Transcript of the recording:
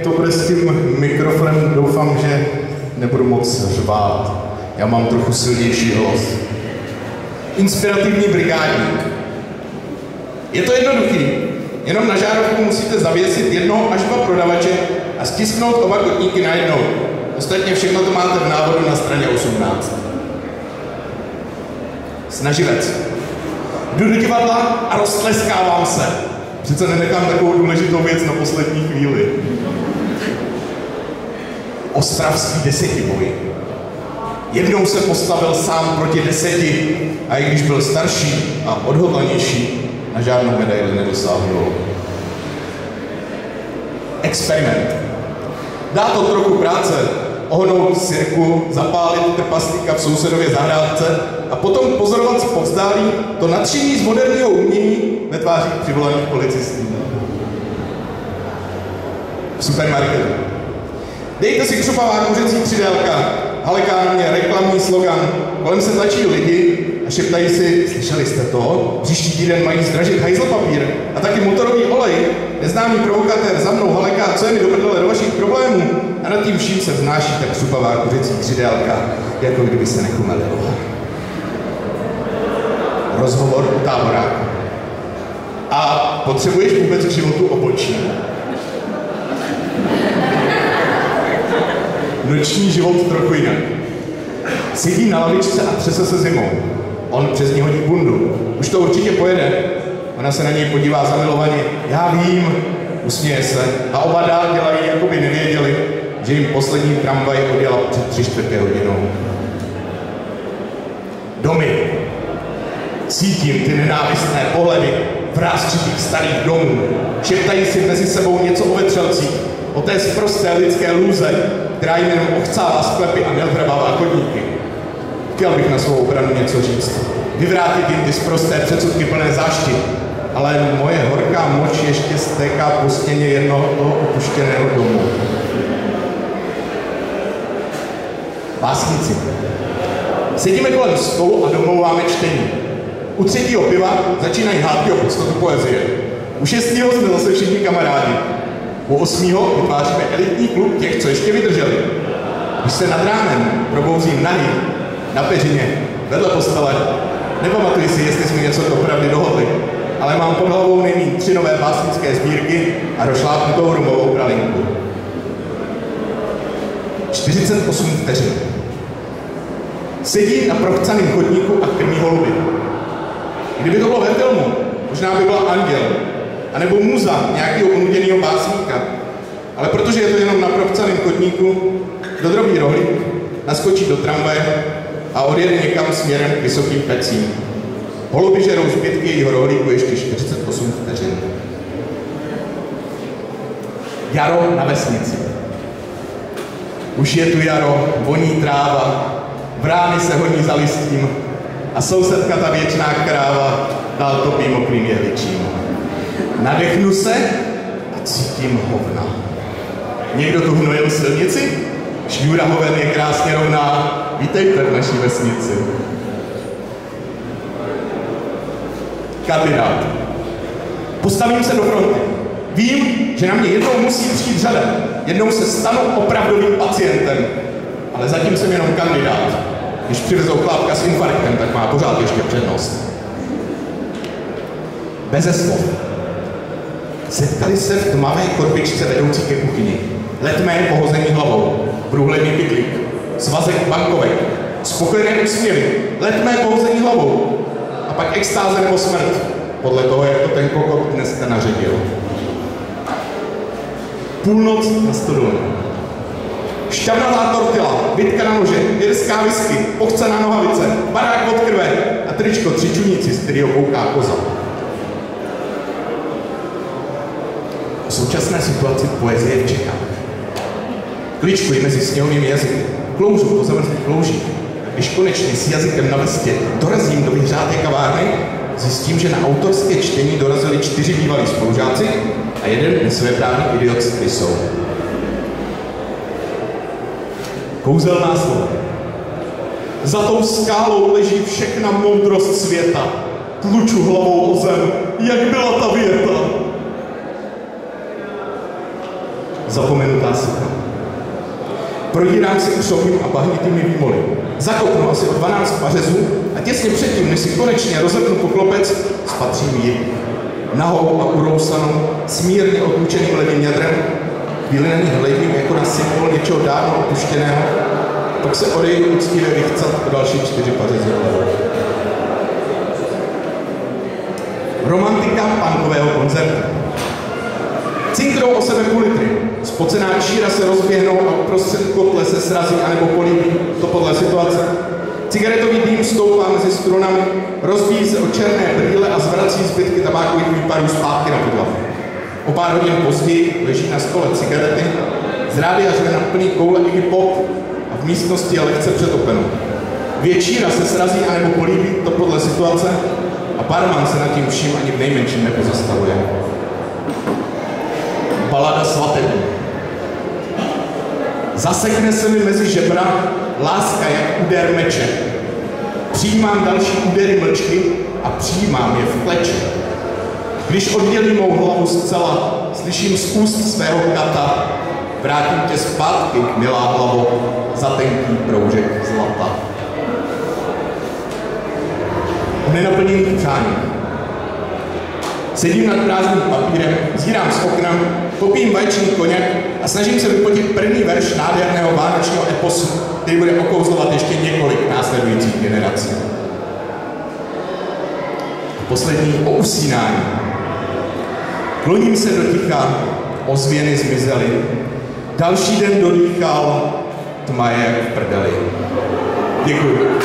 To bude s tím mikrofonem, doufám, že nebudu moc řvát. Já mám trochu silnější hlas. Inspirativní brigádník. Je to jednoduchý. Jenom na žárovku musíte zavěsit jednoho až dva prodavače a stisknout oba kotníky najednou. Ostatně všechno to máte v návodu na straně 18. Snaživec. Jdu do divadla a roztleskávám se. Přece nenechám takovou důležitou věc na poslední chvíli. Ostravský desetiboj. Jednou se postavil sám proti 10 a i když byl starší a odhodlanější, na žádnou medaili nedosáhnul. Experiment. Dá to trochu práce, ohnout sirku, zapálit trpaslíka v sousedově zahrádce a potom pozorovat zpovzdálí to nadšení z moderního umění ve tvářích přivolaných policistů. V supermarketu. Dejte si křupavá kuřecí křidélka, halekárně, reklamní slogan, kolem se tlačí lidi a šeptají si, slyšeli jste to? Příští týden mají zdražit hajzlpapír a taky motorový olej. Neznámý provokatér za mnou haleká, co je mi do prdele do vašich problémů. A nad tím vším se vznáší ta křupavá kuřecí křidélka, jako kdyby se nechumelilo. Rozhovor u táboráku. A potřebuješ vůbec k životu obočí? Noční život trochu jinak. Sedí na lavičce a třese se zimou. On přes ní hodí bundu. Už to určitě pojede. Ona se na něj podívá zamilovaně. Já vím, usměje se. A oba dál dělají, jako by nevěděli, že jim poslední tramvaj odjela před 3/4 hodinou. Domy. Cítím ty nenávistné pohledy vrásčitých starých domů. Šeptají si mezi sebou něco o vetřelcích, o té sprosté lidské lůze, která jim jenom ochcává sklepy a neodhrabává chodníky. Chtěl bych na svou obranu něco říct. Vyvrátit jim ty sprosté předsudky plné zášti, ale moje horká moč ještě stéká po stěně jednoho opuštěného domu. Básníci. Sedíme kolem stolu a domlouváme čtení. U 3. piva začínají hádky o podstatu poezie. U 6. jsme zase všichni kamarádi. U 8. vytváříme elitní klub těch, co ještě vydrželi. Když se nad ránem probouzím nahý, na peřině, vedle postele, nepamatuji si, jestli jsme něco opravdu dohodli, ale mám pod hlavou nejmín 3 nové básnické sbírky a rozšlápnutou rumovou pralinku. 48 vteřin. Sedí na prochcaném chodníku a krmí holuby. Kdyby to bylo ve filmu, možná by byla anděl, anebo muza nějakého unuděného básníka. Ale protože je to jenom na prochcaném chodníku, dodrobí rohlík, naskočí do tramvaje a odjede někam směrem k vysokým pecím. Holuby žerou zbytky jejího rohlíku ještě 48 vteřin. Jaro na vesnici. Už je tu jaro, voní tráva, vrány se honí za listím a sousedka ta věčná kráva dál topí mokrým jehličím. Nadechnu se a cítím hovna. Někdo tu hnojil silnici? Šňůra hoven je krásně rovná. Vítejte v naší vesnici. Kandidát. Postavím se do fronty. Vím, že na mě jednou musí přijít řada. Jednou se stanu opravdovým pacientem. Ale zatím jsem jenom kandidát. Když přivezou chlápka s infarktem, tak má pořád ještě přednost. Beze slov. Setkali se v tmavé korbičce vedoucí ke kuchyni. Letmé pohození hlavou, průhledný pytlík, svazek bankovek, spokojené úsměvy, letmé pohození hlavou a pak extáze nebo smrt, podle toho, jak to ten kokot dneska naředil. Půlnoc na stodole. Šťavnatá tortila, bitka na nože, irská whisky, pochcená nohavice, barák od krve a tričko 3 čuníci, z kterého kouká koza. V současné situaci poezie v Čechách. Kličkuji mezi sněhovými jazyky, kloužu po zamrzlých kloužích. Když konečně s jazykem na vestě dorazím do vyhřáté kavárny, zjistím, že na autorské čtení dorazili 4 bývalí spolužáci a jeden nesvéprávný idiot s krysou. Kouzelná slova. Za tou skálou leží všechna moudrost světa. Tluču hlavou o zem, jak byla ta věta. zapomenutá sucha. Prodírám si křovím a bahnitými výmoly. Zakopnu asi o 12 pařezů a těsně předtím, než si konečně rozepnu poklopec, spatřím ji. Nahou a urousanou, smírně odlučeným levým jadrem, chvíli na ní hledím jako na symbol něčeho dávno opuštěného, pak se odejdu úctivě vychcat o další 4 pařezy. Romantika punkového koncertu. Cinkrou o sebe půl litry. Spocená číra se rozběhnou a uprostřed kotle se srazí anebo políbí, to podle situace. Cigaretový dým stoupá mezi strunami, rozbíjí se o černé brýle a zvrací zbytky tabákových výparů zpátky na podlahu. O pár hodin později leží na stole cigarety, z rádia řve na plný koule Iggy Pop a v místnosti je lehce přetopenou. Číra se srazí anebo políbí, to podle situace, a barman se nad tím vším ani v nejmenším nepozastavuje. Balada svatební. Zasekne se mi mezi žebra láska jak úder meče. Přijímám další údery mlčky a přijímám je v pleči. Když oddělím mou hlavu zcela, slyším z úst svého kata, vrátím tě zpátky, milá hlavo, za tenký proužek zlata. O nenaplněných přáních. Sedím nad prázdným papírem, zírám z okna, popím vaječný koněk a snažím se vypotit první verš nádherného vánočního eposu, který bude okouzlovat ještě několik následujících generací. Poslední o usínání. Kloním se do ticha, ozvěny zmizely. Další den dodýchal, tma je v prdeli. Děkuji.